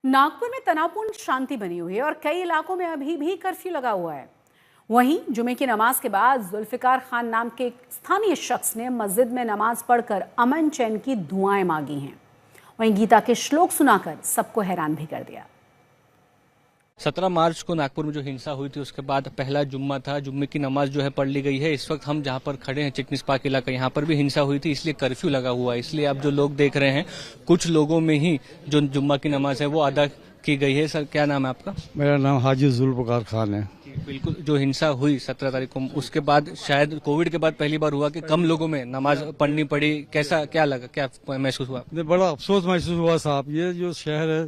नागपुर में तनावपूर्ण शांति बनी हुई है और कई इलाकों में अभी भी कर्फ्यू लगा हुआ है। वहीं जुमे की नमाज के बाद जुल्फिकार खान नाम के एक स्थानीय शख्स ने मस्जिद में नमाज पढ़कर अमन चैन की दुआएं मांगी हैं। वहीं गीता के श्लोक सुनाकर सबको हैरान भी कर दिया। 17 मार्च को नागपुर में जो हिंसा हुई थी उसके बाद पहला जुम्मा था। जुम्मे की नमाज जो है पढ़ ली गई है। इस वक्त हम जहां पर खड़े हैं चिटनिस पार्क इलाका, यहाँ पर भी हिंसा हुई थी, इसलिए कर्फ्यू लगा हुआ है। इसलिए आप जो लोग देख रहे हैं कुछ लोगों में ही जो जुम्मा की नमाज है वो अदा की गई है। सर क्या नाम है आपका? मेरा नाम हाजी जुल्फिकार खान है। बिल्कुल, जो हिंसा हुई 17 तारीख को, उसके बाद शायद कोविड के बाद पहली बार हुआ कि कम लोगों में नमाज पढ़नी पड़ी। कैसा क्या लगा, क्या महसूस हुआ? बड़ा अफसोस महसूस हुआ साहब। ये जो शहर है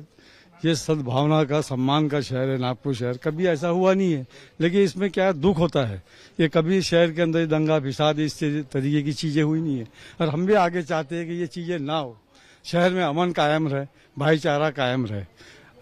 ये सद्भावना का, सम्मान का शहर है। नागपुर शहर कभी ऐसा हुआ नहीं है, लेकिन इसमें क्या दुख होता है कि कभी शहर के अंदर दंगा फिसाद इस तरीके की चीजें हुई नहीं है। और हम भी आगे चाहते हैं कि ये चीजें ना हो, शहर में अमन कायम रहे, भाईचारा कायम रहे।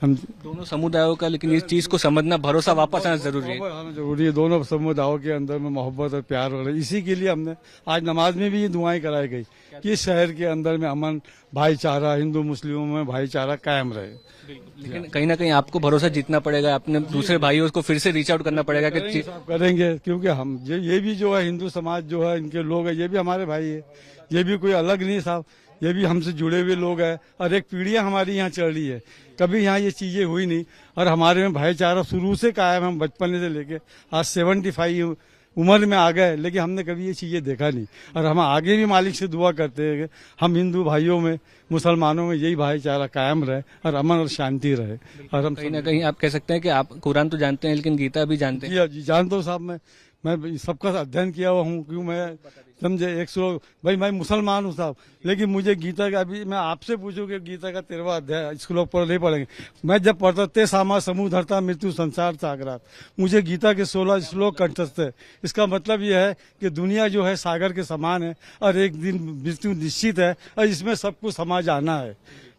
हम दोनों समुदायों का, लेकिन इस चीज को समझना, भरोसा वापस आना जरूरी है। आना जरूरी है। दोनों समुदायों के अंदर में मोहब्बत और प्यार हो रहा है। इसी के लिए हमने आज नमाज में भी ये दुआएं कराई गई कि शहर के अंदर में अमन, भाईचारा, हिंदू मुस्लिमों में भाईचारा कायम रहे। लेकिन कहीं ना कहीं आपको भरोसा जीतना पड़ेगा, अपने दूसरे भाइयों को फिर से रीच आउट करना पड़ेगा कि करेंगे, क्योंकि हम ये भी जो है हिंदू समाज जो है, इनके लोग है, ये भी हमारे भाई है। ये भी कोई अलग नहीं साहब, ये भी हमसे जुड़े हुए लोग हैं। और एक पीढ़ियां हमारी यहाँ चल रही है, कभी यहाँ ये चीजें हुई नहीं। और हमारे में भाईचारा शुरू से कायम, हम बचपन से लेके आज 75 उम्र में आ गए, लेकिन हमने कभी ये चीजें देखा नहीं। और हम आगे भी मालिक से दुआ करते हैं कि हम हिंदू भाइयों में, मुसलमानों में यही भाईचारा कायम रहे और अमन और शांति रहे। और हम कहीं ना कहीं आप कह सकते हैं कि आप कुरान तो जानते हैं लेकिन गीता भी जानते हैं। जी जानता हूँ साहब। मैं सबका अध्ययन किया हुआ हूँ, क्यों मैं समझे 100 भाई मैं मुसलमान हूँ साहब, लेकिन मुझे गीता का, अभी मैं आपसे पूछूं कि गीता का 13वां अध्याय स्कूलों पर नहीं पढ़ेंगे। मैं जब पढ़ता ते सामा समूह धरता मृत्यु संसार सागरात, मुझे गीता के 16 श्लोक कंठस्थ है। इसका मतलब यह है कि दुनिया जो है सागर के समान है और एक दिन मृत्यु निश्चित है और इसमें सबको समा जाना है।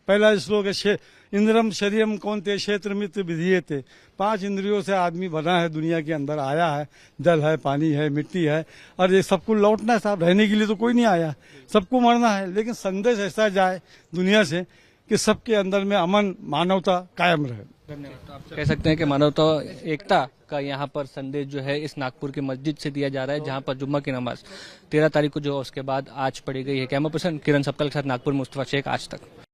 पहला श्लोक है इंद्रम शरीरम कौनते क्षेत्र मित्र विधीयते। 5 इंद्रियों से आदमी बना है, दुनिया के अंदर आया है। जल है, पानी है, मिट्टी है, और ये सबको लौटना है साहब। रहने के लिए तो कोई नहीं आया, सबको मरना है। लेकिन संदेश ऐसा जाए दुनिया से कि सबके अंदर में अमन, मानवता कायम रहे। धन्यवाद। आप कह सकते हैं कि मानवता, एकता का यहाँ पर संदेश जो है इस नागपुर की मस्जिद से दिया जा रहा है, जहाँ पर जुम्मा की नमाज 13 तारीख को जो उसके बाद आज पढ़ी गई है। कैमरा पर्सन किरण सबकल के साथ नागपुर मुस्तफा शेख, आज तक।